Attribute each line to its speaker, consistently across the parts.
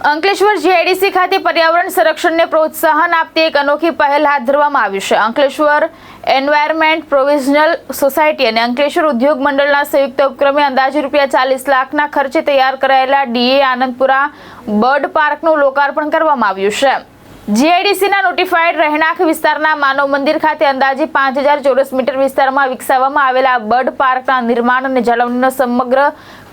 Speaker 1: Ankleshwar GIDC ખાતે પર્યાવરણ સંરક્ષણને પ્રોત્સાહન આપતી એક અનોખી પહેલ હાથ ધરવામાં આવી છે। અંકલેશ્વર એન્વાયરમેન્ટ પ્રોવિઝનલ સોસાયટી અને અંકલેશ્વર ઉદ્યોગ મંડળના સંયુક્ત ઉપક્રમે અંદાજે ₹40 લાખના ખર્ચે તૈયાર કરાયેલા ડીએ આનંદપુરા બર્ડ પાર્કનું લોકાર્પણ કરવામાં આવ્યું છે। જીઆઈડીસીના નોટિફાઈડ રહેણાંક વિસ્તારના માનવ મંદિર ખાતે અંદાજે 5000 ચોરસ મીટર વિસ્તારમાં વિકસાવવામાં આવેલા બર્ડ પાર્કના નિર્માણ અને જાળવણીનો સમગ્ર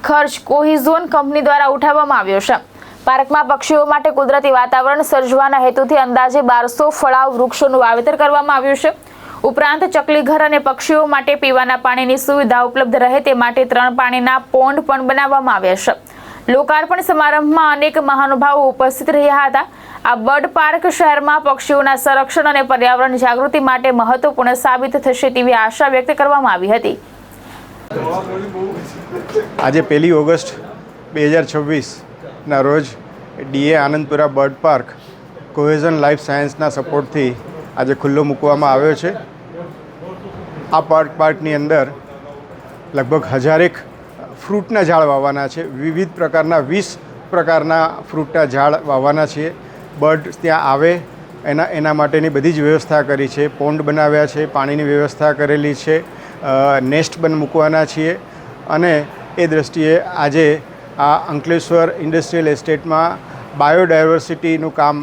Speaker 1: ખર્ચ કોહિઝોન કંપની દ્વારા ઉઠાવવામાં આવ્યો છે। પાર્કમાં પક્ષીઓ માટે કુદરતી વાતાવરણ સર્જવાના હેતુથી અંદાજે 1200 ફળાવ વૃક્ષોનું વાવેતર કરવામાં આવ્યું છે। ઉપરાંત ચકલીઘર અને પક્ષીઓ માટે પીવાના પાણીની સુવિધા ઉપલબ્ધ રહે તે માટે 3 પાણીના પોન્ડ પણ બનાવવામાં આવ્યા છે। લોકાર્પણ સમારંભમાં અનેક મહાનુભાવો ઉપસ્થિત રહ્યા હતા। આ બર્ડ પાર્ક શહેરમાં પક્ષીઓના સંરક્ષણ અને પર્યાવરણ જાગૃતિ માટે મહત્વપૂર્ણ સાબિત થશે તેવી આશા વ્યક્ત કરવામાં આવી હતી।
Speaker 2: આજે 1 ઓગસ્ટ 2026 ના રોજ ડીએ Anandpura bird park Cohizon life સાયન્સના સપોર્ટથી આજે ખુલ્લો મૂકવામાં આવ્યો છે। આ પાર્કની અંદર લગભગ 1000 ફ્રૂટના ઝાડ વાવવાના છે। વિવિધ પ્રકારના 20 પ્રકારના ફ્રૂટના ઝાડ વાવવાના છે। બર્ડ ત્યાં આવે એના માટેની બધી જ વ્યવસ્થા કરી છે। પોન્ડ બનાવ્યા છે, પાણીની વ્યવસ્થા કરેલી છે, નેસ્ટ મૂકવાના છીએ અને એ દૃષ્ટિએ આજે આ અંકલેશ્વર ઇન્ડસ્ટ્રીયલ એસ્ટેટમાં બાયોડાયવર્સિટીનું કામ,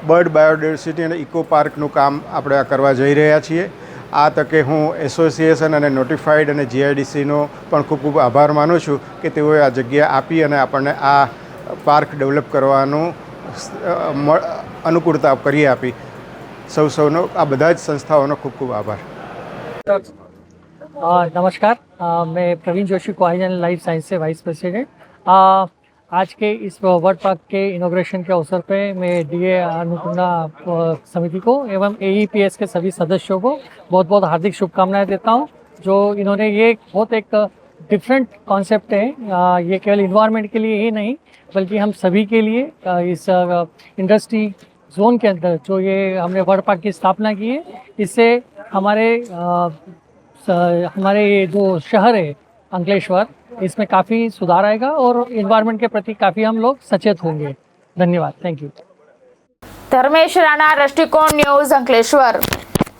Speaker 2: બર્ડ બાયોડાયવર્સિટી અને ઇકો પાર્કનું કામ આપણે કરવા જઈ રહ્યા છીએ। આ તકે હું એસોસિએશન અને નોટિફાઈડ અને જીઆઈડીસીનો પણ ખૂબ ખૂબ આભાર માનું છું કે તેઓએ આ જગ્યા આપી અને આપણને આ પાર્ક ડેવલપ કરવાનું અનુકૂળતા કરી આપી। સૌનો આ બધા જ સંસ્થાઓનો ખૂબ ખૂબ આભાર।
Speaker 3: नमस्कार, मैं Praveen Joshi Cohizon life science से वाइस प्रेसिडेंट। आज के इस बर्ड पार्क के इनॉग्रेशन के अवसर पे मैं डीए अन्नपूर्णा समिति को एवं एईपीएस के सभी सदस्यों को बहुत बहुत हार्दिक शुभकामनाएं देता हूं। जो इन्होंने ये बहुत एक डिफरेंट कॉन्सेप्ट है, ये केवल इन्वायरमेंट के लिए ही नहीं बल्कि हम सभी के लिए इस इंडस्ट्री जोन के अंदर जो ये हमने बर्ड पार्क की स्थापना की है, इससे हमारे ये जो शहर है अंकलेश्वर, इसमें काफ़ी सुधार आएगा और इन्वायरमेंट के प्रति काफ़ी हम लोग सचेत होंगे। धन्यवाद, थैंक यू।
Speaker 1: धर्मेश राणा, दृष्टिकोण न्यूज़, अंकलेश्वर।